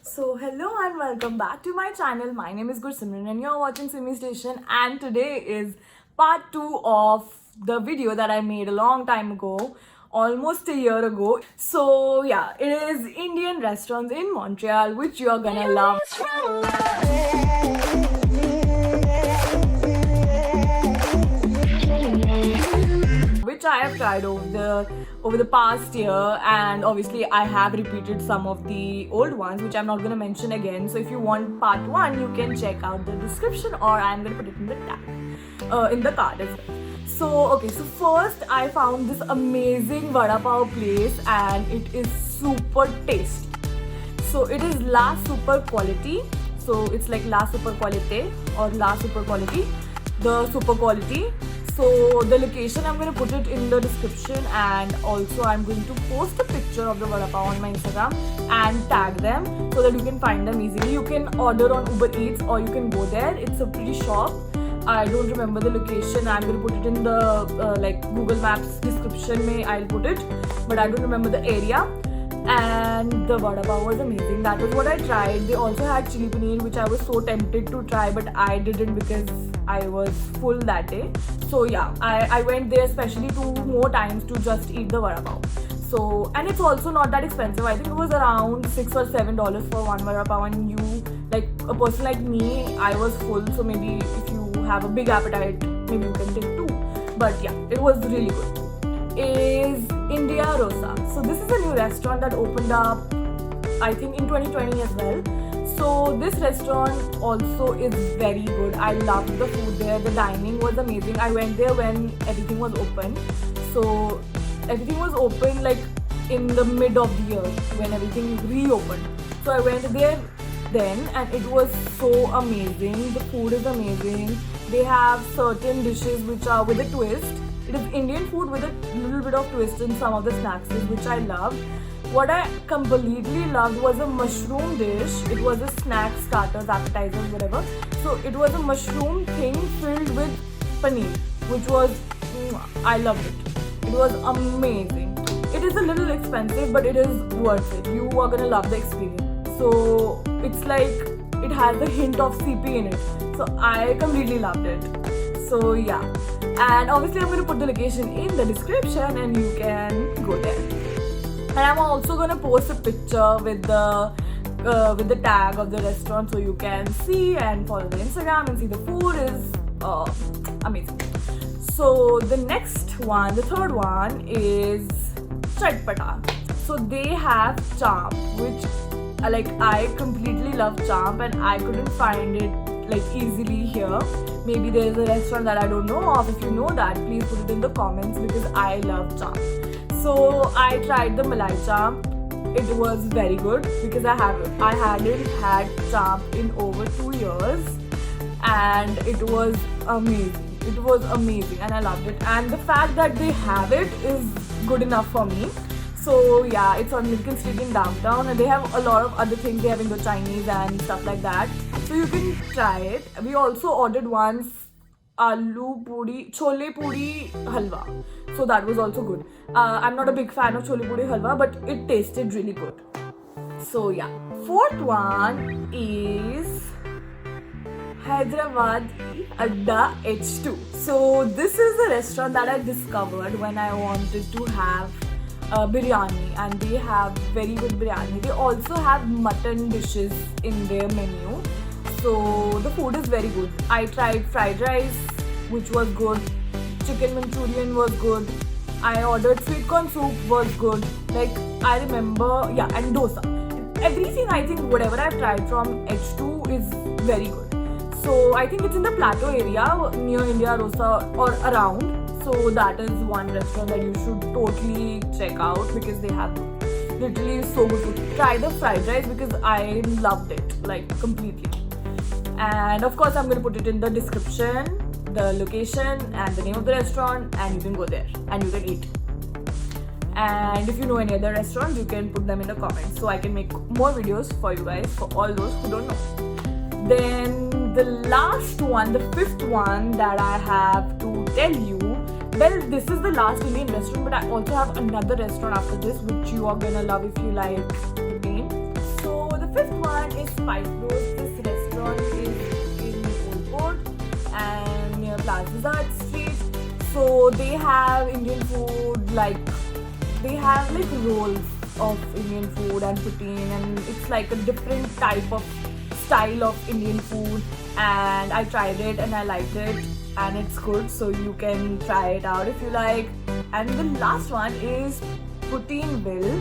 So hello and welcome back to my channel. My name is Gursimran and you're watching Simi Station, and today is part 2 of the video that I made a long time ago, almost a year ago. So yeah, it is Indian restaurants in Montreal which you're gonna love. Which I have tried over the past year, and obviously I have repeated some of the old ones which I'm not going to mention again. So if you want part 1, you can check out the description, or I'm going to put it in the tag in the card as well. So okay, so first I found this amazing vada pav place and it is super tasty. So it is La Super Quality. So it's like La Super Qualite or La Super Quality, the super quality. So the location, I'm going to put it in the description, and also I'm going to post a picture of the vada pav on my Instagram and tag them so that you can find them easily. You can order on Uber Eats or you can go there. It's a pretty shop. I don't remember the location. I'm going to put it in the like Google Maps description. I'll put it, but I don't remember the area. And the vada pav was amazing. That was what I tried. They also had chili paneer, which I was so tempted to try, but I didn't because I was full that day. So yeah, I went there especially 2 more times to just eat the vada pav. So, and it's also not that expensive. I think it was around $6 or $7 for one vada pav, and you, like a person like me, I was full. So maybe if you have a big appetite, maybe you can take 2. But yeah, it was really good. Is India Rosa. So this is a new restaurant that opened up, I think, in 2020 as well. So this restaurant also is very good. I loved the food there. The dining was amazing. I went there when everything was open. So everything was open like in the mid of the year when everything reopened. So I went there then and it was so amazing. The food is amazing. They have certain dishes which are with a twist. It is Indian food with a little bit of twist in some of the snacks, which I loved. What I completely loved was a mushroom dish. It was a snack, starters, appetizers, whatever. So it was a mushroom thing filled with paneer, which was, I loved it. It was amazing. It is a little expensive, but it is worth it. You are gonna love the experience. So it's like it has a hint of CP in it. So I completely loved it. So yeah, and obviously I'm going to put the location in the description and you can go there. And I'm also going to post a picture with the tag of the restaurant so you can see and follow the Instagram and see the food is amazing. So the next one, the third one is Chatpata. So they have champ, which like I completely love champ and I couldn't find it like easily here. Maybe there is a restaurant that I don't know of. If you know that, please put it in the comments because I love champ. So I tried the Malai champ. It was very good because I hadn't had champ in over 2 years, and it was amazing. It was amazing and I loved it. And the fact that they have it is good enough for me. So yeah, it's on Milton Street in downtown, and they have a lot of other things. They have Indo-Chinese and stuff like that. So you can try it. We also ordered once aloo puri, chole puri halwa. So that was also good. I'm not a big fan of chole puri halwa, but it tasted really good. So yeah. Fourth one is Hyderabad Adda H2. So this is a restaurant that I discovered when I wanted to have biryani, and they have very good biryani. They also have mutton dishes in their menu. So the food is very good. I tried fried rice, which was good. Chicken Manchurian was good. I ordered sweet corn soup, was good. Like I remember, yeah, and dosa. Everything, I think whatever I've tried from H2 is very good. So I think it's in the Plateau area near India Rosa or around. So that is one restaurant that you should totally check out because they have literally so good food. Try the fried rice because I loved it like completely. And of course I'm going to put it in the description, the location and the name of the restaurant, and you can go there and you can eat. And if you know any other restaurants, you can put them in the comments so I can make more videos for you guys, for all those who don't know. Then the last one, the fifth one that I have to tell you, well, this is the last Indian restaurant, but I also have another restaurant after this which you are gonna love if you like the name. So the fifth one Spice Bros. This restaurant is in Old Port and near Plaza Art Street. So they have Indian food, like they have like rolls of Indian food and poutine, and it's like a different type of style of Indian food. And I tried it and I liked it, and it's good. So you can try it out if you like. And the last one is Poutine-ville.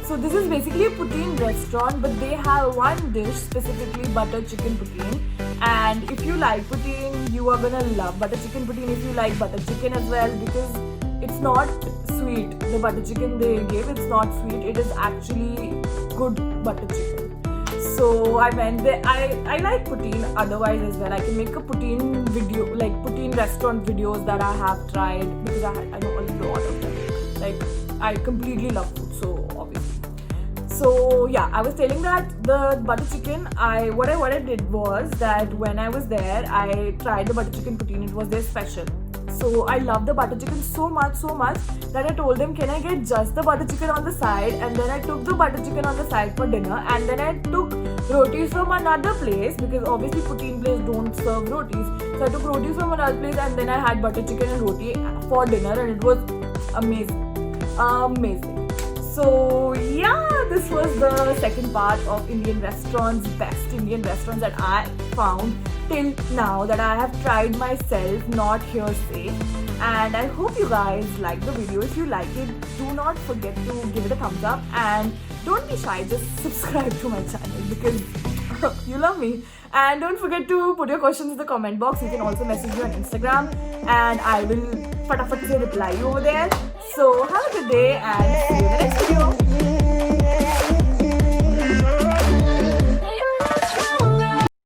So this is basically a poutine restaurant, but they have one dish, specifically butter chicken poutine. And if you like poutine, you are gonna love butter chicken poutine if you like butter chicken as well, because it's not sweet. The butter chicken they gave, it's not sweet. It is actually good butter chicken. So I went there. I like poutine otherwise as well. I can make a poutine video, like poutine restaurant videos that I have tried, because I know a lot of them. Like I completely love food, so obviously. So yeah, I was telling that the butter chicken, what I did was that when I was there, I tried the butter chicken poutine. It was their special. So I love the butter chicken so much that I told them, can I get just the butter chicken on the side? And then I took the butter chicken on the side for dinner, and then I took rotis from another place, because obviously poutine place don't serve rotis. So I took rotis from another place, and then I had butter chicken and roti for dinner, and it was amazing. So yeah, this was the second part of Indian restaurants, best Indian restaurants that I found till now, that I have tried myself, not hearsay. And I hope you guys like the video. If you like it, do not forget to give it a thumbs up, and don't be shy, just subscribe to my channel, because you love me. And don't forget to put your questions in the comment box. You can also message me on Instagram, and I will reply you over there. So have a good day, and see you in the next